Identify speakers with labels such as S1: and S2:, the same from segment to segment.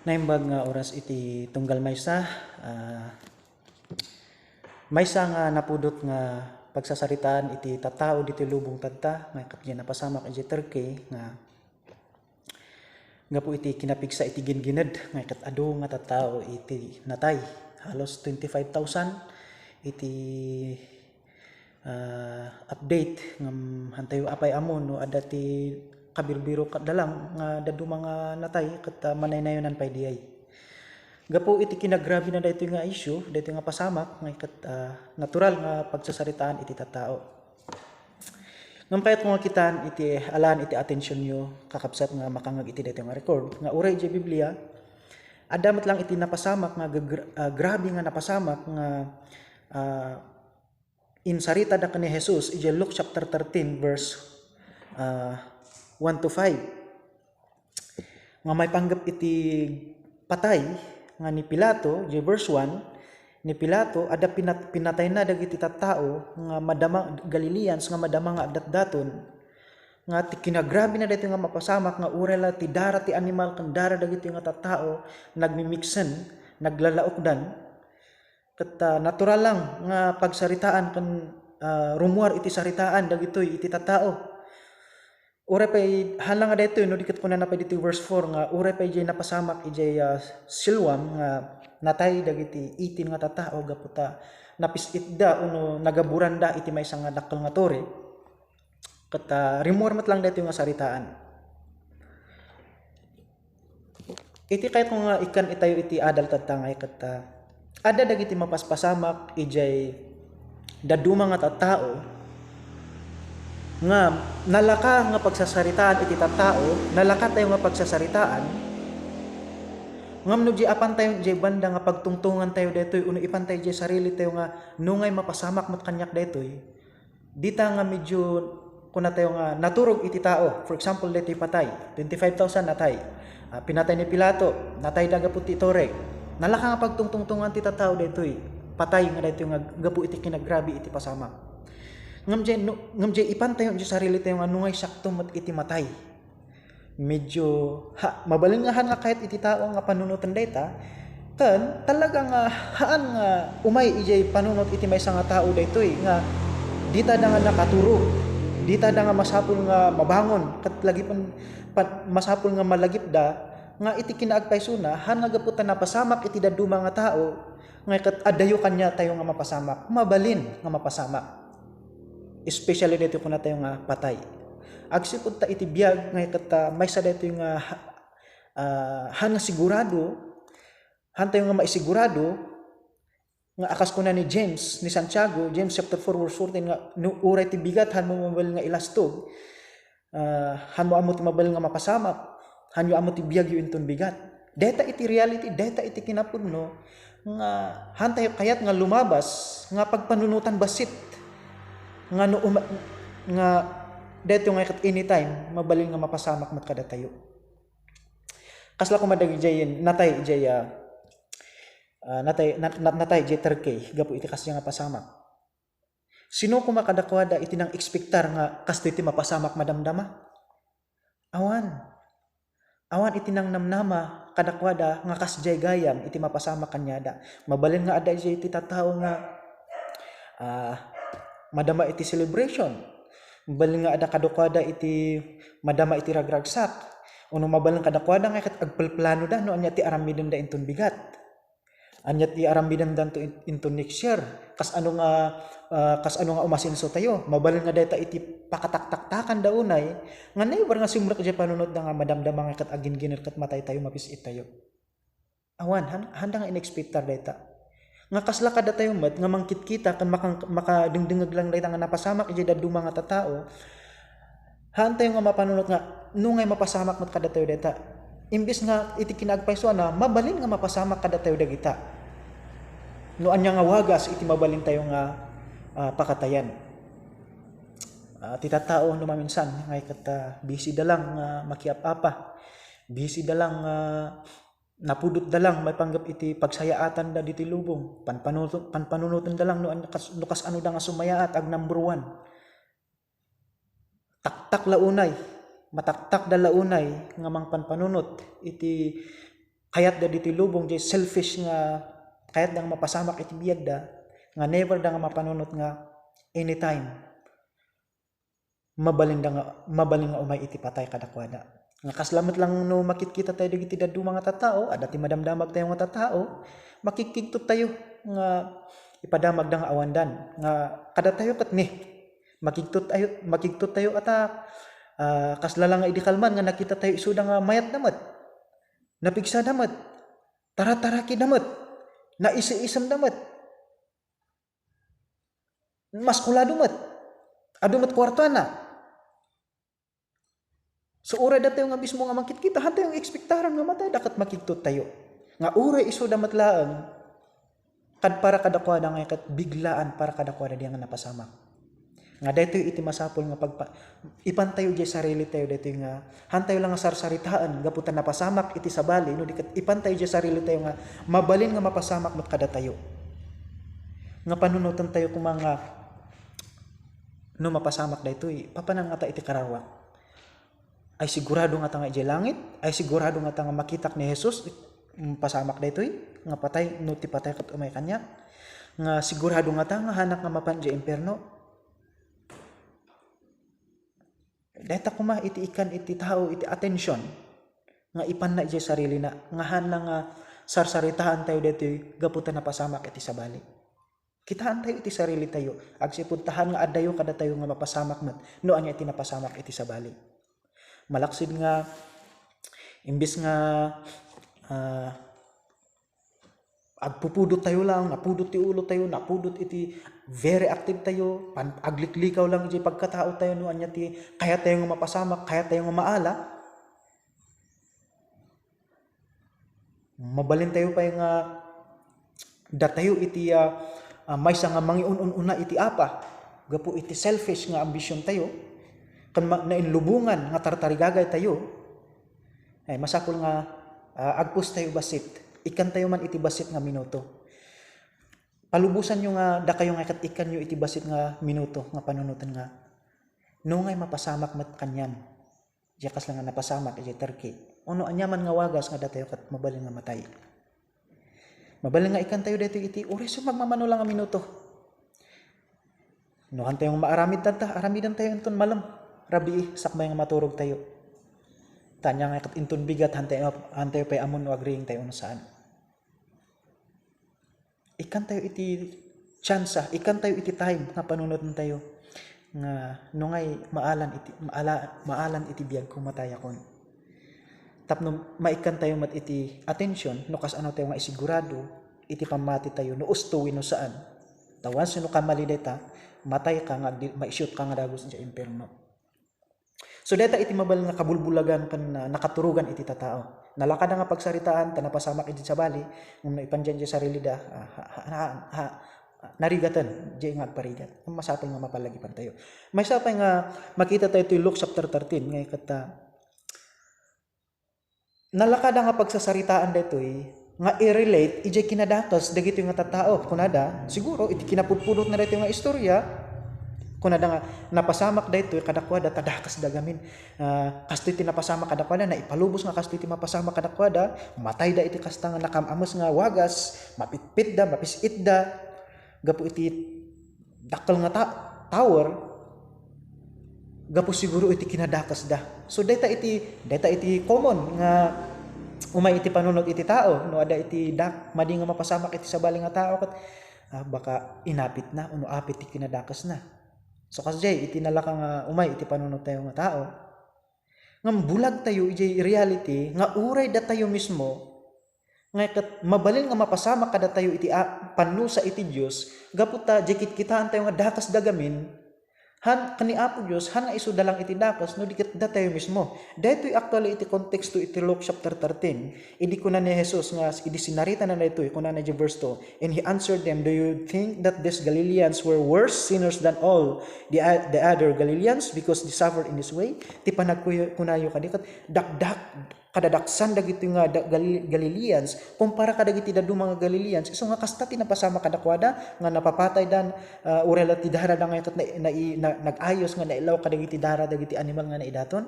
S1: Naimbag nga oras iti tunggal maysa nga napudot nga pagsasaritaan iti tattao diti lubong tadta nga kapnya napasamak iti Turkey nga po iti kinapigsa iti gingined nga kat adu nga tattao iti natay halos 25,000 iti update nga hantayo apay amon no adda ti kabirbiro dalang nga dadu mga natay kat manaynayonan pay diay. Gapo iti kinagrabe na daytoy nga issue, daytoy nga pasamak nga kat natural nga pagsasaritaan iti tattao. Ngam kayat nga kitaan iti alan iti atensyon nyo kakabsat nga makangag iti daytoy nga record nga uray iti Biblia adamat lang iti napasamak nga grabe nga napasamak nga in sarita da ni Jesus iti Luke chapter 13 verse 1 to 5 nga may panggap iti patay nga ni Pilato iti verse 1 ni Pilato ada pinatay na dagiti tattao nga madama Galileans nga madama nga agdatdaton nga ti kinagrabe na daytoy nga mapasamak nga urela ti dara ti animal ken dara dagiti nga tattao nagmimiksen naglalaokdan ket natural lang nga pagsaritaan ken rumuar iti saritaan dagitoy iti tattao. Uray pay halang nga daytoy no diket kunan na pa dito verse 4 nga uray pay jay napasamak ijay silwam nga natay dagiti 18 nga tattao gaputa napisitda uno nagaburanda iti maysa nga dakkel nga tore ket rumuar met lang daytoy nga saritaan. Iti kayat nga ikan itayo iti adal tattangay ket ada dagiti mapaspasamak ijay daduma nga tattao nga nalaka nga pagsasaritaan iti tattao nalaka tayo nga pagsasaritaan ngam no di apan tayo di banda nga pagtungtungan tayo daytoy uno ipan tayo di sarili tayo nga nungay mapasamak mat kanyak daytoy dita nga medyo kuna tayo nga naturog iti tao. For example daytoy patay 25,000 natay pinatay ni Pilato natay daga puti tore nalaka nga pagtungtungan ti tattao daytoy patay nga daytoy nga gapu iti kinagrabe iti pasamak ngam jay ipan tayo di sarili tayo nga nungay sakto mat iti matay medyo mabalingahan nga kahit iti tao nga panunutan dayta ken talaga nga haan nga umay ijay panunot iti maysa nga tao daytoy nga dita da nga nakaturog dita da nga masapul nga mabangon ket lagi masapul nga malagip da nga iti kinaagpaysuna han nga gaputan napasamak iti daduma nga tao nga ket adayo kanya tayo nga mapasamak mabalin nga mapasamak especially dito kuna tayo nga patay agsipud ta iti biag nga ket maysa daytoy nga han nga sigurado han tayo nga maisigurado nga akas kuna ni James ni Santiago James chapter 4 verse 14 nga no uray ti bigat han mo mabal nga ilastog han mo amo ti mabal nga mapasamak han yo amo ti biag yu inton bigat deta iti reality deta iti kinapudno nga han tayo kayat nga lumabas nga pagpanunutan basit nga no nga dayto nga ket anytime mabalin nga mapasamak mat kada tayo kasla ko madagi jayen natay jay natay jay Turkey gapu iti kasya nga pasamak sino kumakadakwada iti nang ekspektar nga kasto iti mapasamak madamdama awan iti nang namnama kadakwada nga kasjay gayam iti mapasamak kanyada mabalin nga ada jay iti tattao nga madama iti celebration mabalin nga ada kadakwada iti madama iti ragragsak uno mabalin kadakwada nga ket agpelplano da no anya ti aramiden da inton bigat anya ti aramiden da inton next year kas ano nga umasinso tayo mabalin nga dayta iti pakataktaktakan da unay nga never nga simrek jay panunod da nga madamdama nga ket agin-giner ket matay tayo mapisit tayo awan handa nga inexpectar dayta nga kasla kada tayo met nga mangkitkita kan makadingdingeg lang dayta nga napasamak iti daduma nga tattao han tayo nga mapanunot nga nungay mapasamak met kada tayo dayta imbis nga iti kinaagpaysuan na mabalin nga mapasamak kada tayo dagita no anya nga wagas iti mabalin tayo nga pakatayan ti tattao no maminsan nga ket busy da lang makiap-apa busy da lang napudot da lang may panggap iti pagsayaatan da diti lubong panpanunutan da lang no kas ano da nga sumayaat ag number 1 taktak launay mataktak da launay nga mangpanpanunot iti kayat da dito'y lubong jay selfish nga kayat da nga mapasamak iti biyag da nga never da nga mapanunot nga anytime mabalin nga umay iti patay kadakwada. Nga kaslamet lang no makitkita tayo dagiti daddu mga tattao, adati madamdamag tayo nga tattao, makikigtot tayo nga ipadamag da nga awandan nga kada tayo kat ni makigtot tayo ata kaslala nga idi kalman nga nakita tayo isuda nga mayat damat, napigsa damat, tarataraki damat, naisi-isam damat, maskulado mat, adumat kwarto na. So uray datayo nga mismo nga makikita hanta yung ekspektaran nga matay dakat makigtot tayo. Nga uray iso damat laang kad para kadakwada nga kat biglaan para kadakwada diya nga napasamak. Nga daytoy iti masapol nga ipantayo di sarili tayo daytoy nga hantayo lang nga sarsaritaan gaputan napasamak iti sabali no dikat ipantayo di sarili tayo nga mabalin nga mapasamak met kada tayo. Nga panunutan tayo kung mga no mapasamak daytoy papanang ata iti karawak. Ay sigurado nga tanga iti langit, ay sigurado nga tanga makitak ni Jesus pasamak daytoy nga patay no ti patay ket umay kanya. Nga sigurado nga tanga hanak nga mapan iti impierno. Deta kuma iti ikan iti tao iti attention nga ipan na iti sarili na nga han nga sarsaritahan tayo daytoy gaputan na pasamak iti sabali. Kitaan tayo iti sarili tayo agsipuntahan nga addayo kada tayo nga mapasamak met no anya iti napasamak iti sabali. Malaksid nga imbis nga agpupudot tayo lang, napudot ti ulo tayo, napudot iti very active tayo, agliklikaw lang iti pagkatao tayo no anya ti kaya tayo nga mapasamak, kaya tayo nga maala. Mabalin tayo pa nga datayo iti maysa nga mangiun-una iti apa, gapo iti selfish nga ambisyon tayo. Kan nainlubungan nga tartarigagay tayo ay masapol nga agpus tayo basit ikan tayo man iti basit nga minuto palubusan nyo nga da kayo nga kat ikan nyo iti basit nga minuto nga panunutan nga no ngay mapasamak met kanyan jakas lang nga napasamak iti terki ono anyaman nga wagas nga da tayo kat mabalin nga matay mabalin nga ikan tayo dito iti uri so magmamano lang nga minuto no han tayo maaramid tanta aramidan tayo enton malam rabi sakbay nga maturog tayo. Tanya nga kat inton bigat hantayo pay amon o agreeing tayo no saan. Ikan tayo iti tsansa, ikan tayo iti time nga panunutan tayo nga nungay maalan iti biag kumataya kon. Tapno maikan tayo mat iti attention no kas ano tayo nga isigurado iti pamati tayo no ustuwi no saan. Tawan sino kamali deta matay ka nga ma-shoot ka nga dagos sa impierno. So deta iti mabal nga kabulbulagan pan nakaturugan iti tatao. Nalakad nga pagsaritaan ta napasamak iti sabali ngem ipanjan di sarili da narigatan di nga agparigat. Masapol nga mapalagipan tayo. May sapay nga makita tayo iti Luke chapter 13 nga ikata nalakad nga pagsasaritaan daytoy nga i-relate iti kinadatos dagiti nga tattao kunada siguro iti kinapudpudot na daytoy nga istorya kunada nga napasamak daytoy kadakwada tadakas dagamin kasto iti napasamak kadakwada na ipalubos nga kasto iti mapasamak kadakwada matay da iti kasta nga nakamamos nga wagas mapitpit da mapisit da gapu iti dakkel nga tower gapu siguro iti kinadakas da so data iti common nga umay iti panunod iti tao no ada iti madi nga mapasamak iti sabali nga tao kat baka inapit na uno apit iti kinadakas na. So kasjay iti nalaka nga umay iti panunod tayo nga tao. Ngam bulag tayo iti reality nga uray da tayo mismo nga kat mabalin nga mapasama kada tayo iti panusa iti Dios gaputa jekit kitaan tayo nga dakas dagamin han kani Apo Dios han nga isu dalang iti dakas no dikit da tayo mismo. Daytoy actually iti konteksto iti Luke chapter 13. Idi kuna ni Jesus nga idi sinarita na daytoy kuna na di verse 2. And he answered them, "Do you think that these Galileans were worse sinners than all the other Galileans because they suffered in this way?" Ti panagkunayo kadikat dakdak kadadaksan dagiti nga Galileans kumpara kadagiti dadu mga Galileans isu nga kasta tinapasama kadakwada nga napapatay dan urela ti dara da nga nagayos nga nailaw kadagiti dara dagiti animal nga naidaton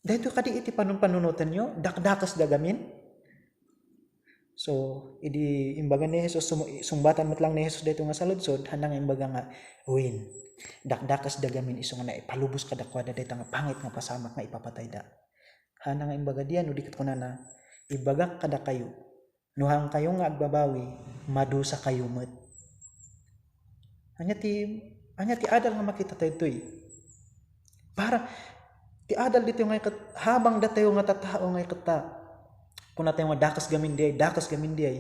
S1: dayto kadi iti panunutan nyo dakdakas dagamin So idi imbaga ni Jesus sumbatan met lang ni Jesus dayto nga saludsod hanang imbaga nga uwin dakdakas dagamin iso nga naipalubos kadakwada dayta nga pangit nga pasamak nga ipapatay da. Hanang imbaga diyan udikit kunana ibagak kada kayo nuhang kayo nga agbabawi madusa kayo met. Anya ti adal nga makita daytoy. Para ti adal dito nga habang datayo nga tatao nga kata kuna tayo nga dakas gamin diay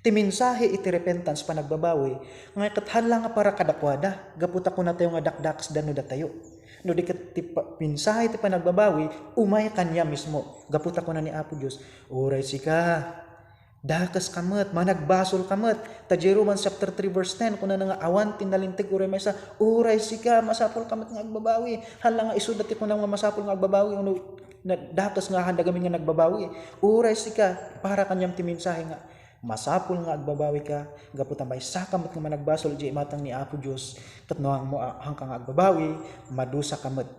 S1: ti mensahe iti repentance panagbabawi nga kathala nga para kadakwada gaputa kuna tayo nga dakdakas dano datayo no diket ti mensahe ti panagbabawi umay kanya mismo gaputa kuna ni Apo Dios uray sika dakas kamet managbasol kamet ta Romans chapter 3 verse 10 kuna nga awan tinalintig uray maysa uray sika masapol kamet nga agbabawi hala nga isudat ti kuna nga masapol nga agbabawi uno na dakas nga handa gamin nga nagbabawi uray sika para kanyam ti mensahe nga masapol nga agbabawi ka gaputa may sakamet nga managbasol di matang ni Apo Dios ket no mo hangkang nga agbabawi madusa kamet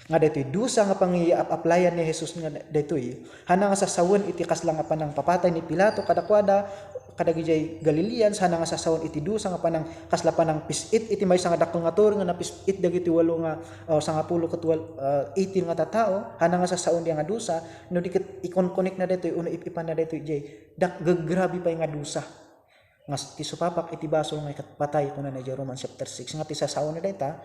S1: nga daytoy dusa nga pangi-applyan ni Jesus nga daytoy hana nga sasawon iti kasla nga panang papatay ni Pilato kadakwada kadagijay Galilean sana nga sasawon iti dusa nga panang kasla panang pisit iti maysa nga dakkel nga turo nga napisit dagiti 8 nga 10 18 nga tattao hana nga sasawon diya nga dusa no dikit ikon-connect na daytoy uno ipipan na daytoy jay gagrabi pay nga dusa nga ti supapak iti basol nga patay kuno na Romans chapter 6 nga ti sasawon na dayta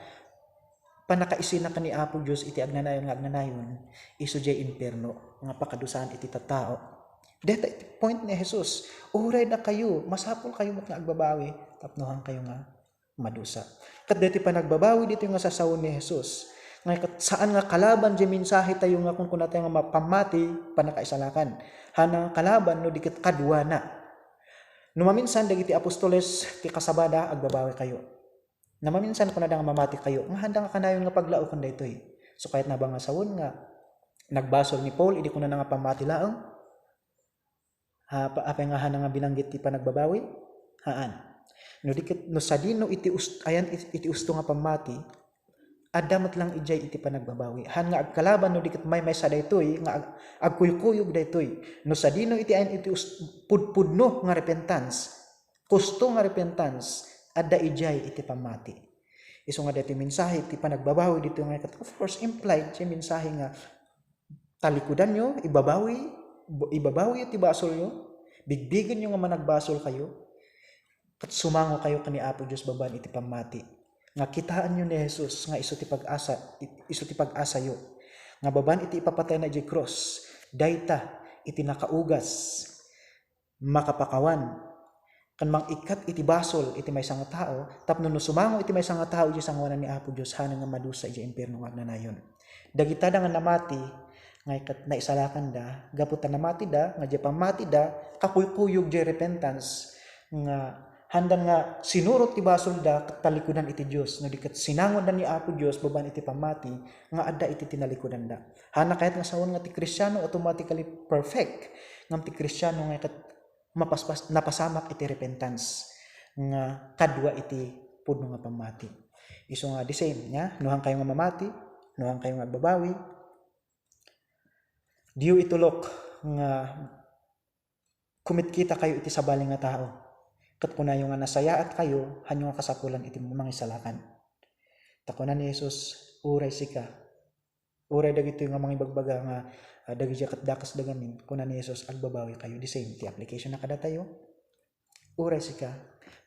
S1: panakaisina ka ni Apo Dios iti agnanayon isu jay impierno nga pakadusan iti tattao. Deta iti point ni Jesus uray na kayo masapol kayo mat nga agbabawi tapnohan kayo nga madusa. Kat deti panagbabawi dito nga sasawon ni Jesus nga saan nga kalaban jay mensahe tayo nga kun tayo nga mapamati panakaisalakan hanang kalaban no dikit kadwana no maminsan dagiti apostoles ti kasabada agbabawi kayo na maminsan ko na nga mamati kayo nga handa nga kanayon nga paglao kun daytoy so kahit na ba nga sawon nga nagbasol ni Paul idi ko na nga pamati laeng apay nga hana nga binanggit ti panagbabawi haan no dikit no sadino iti usto nga pamati adamat lang ijay iti panagbabawi han nga agkalaban no dikit may sa daytoy nga agkuykuyog daytoy no sadino iti ayan iti pudpudno nga repentance kusto nga repentance adda ijay iti pamati. Isu nga dati mensahe iti panagbabawi dito nga of course implied siya mensahe nga talikudan nyo, ibabawi iti basol nyo, bigbigan nyo nga managbasol kayo, kat sumango kayo kani Apo Dios baban iti pamati. Nga kitaan nyo ni Jesus nga isu ti pag-asa yo. Nga baban iti ipapatay na iti cross, dayta iti nakaugas, makapakawan, kan mang ikat iti basol iti maysa nga tao tapno no sumango iti maysa nga tao iti sangwanan ni Apo Dios hana nga madusa iti impierno nga agnanayon dagita da nga namati nga ikat naisalakan da gaputa namati da nga di pamati da kakuykuyog di repentance nga handan nga sinurot ti basol da talikudan iti Dios no diket sinangon da ni Apo Dios baban iti pamati nga adda iti tinalikudan da hana kahit nga sawon nga ti Kristiyano automatically perfect ngam ti Kristiyano nga ikat napasamak iti repentance nga kadwa iti pudno nga pamati. Isu nga the same nya nuhang kayo nga mamati, nuhang kayo nga agbabawi. Diyo itulok nga kumitkita kayo iti sabaling nga tao. Kat kunayo nga nasayaat kayo hanyo nga kasapulan iti mangisalakan. Takunan ni Jesus uray sika. Uray dagito nga mga ibagbaga nga dagiti kat dakas dagamin kunan ni Jesus agbabawi kayo the same ti application na kada tayo uray sika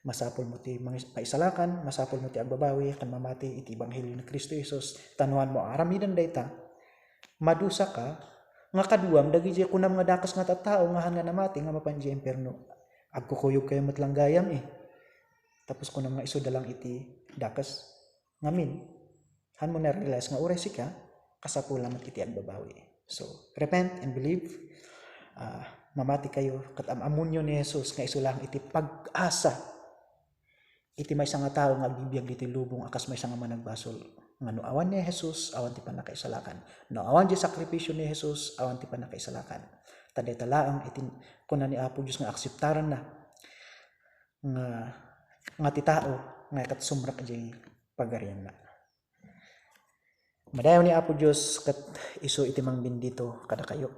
S1: masapol mo ti maisalakan masapol mo ti agbabawi kan mamati iti ebanghelyo ni Kristo Jesus tanuan mo aramidan dayta madusa ka nga kaduam dagiti kunam nga dakas nga tattao nga hanga namati nga mapanji impierno agkukuyog kayo met lang gayam tapos kunam nga isu dalang iti dakas ngamin han mo na realize nga uray sika kasapulan mo iti agbabawi. So, repent and believe. Mamati kayo. Katamunyo ni Jesus nga isulang iti pag-asa. Iti may nga tao nga agbibiyag diti lubong akas may nga managbasol. Nga no awan ni Jesus, awan ti panakaisalakan. No awan di sakripisyo ni Jesus, awan ti panakaisalakan. Taday talaang iti kunan ni Apo Dios nga akseptaran na nga ti tao nga kat sumrak di pagarian na. Madayon ni Apo Dios kat isu iti mangbindito kada kayo.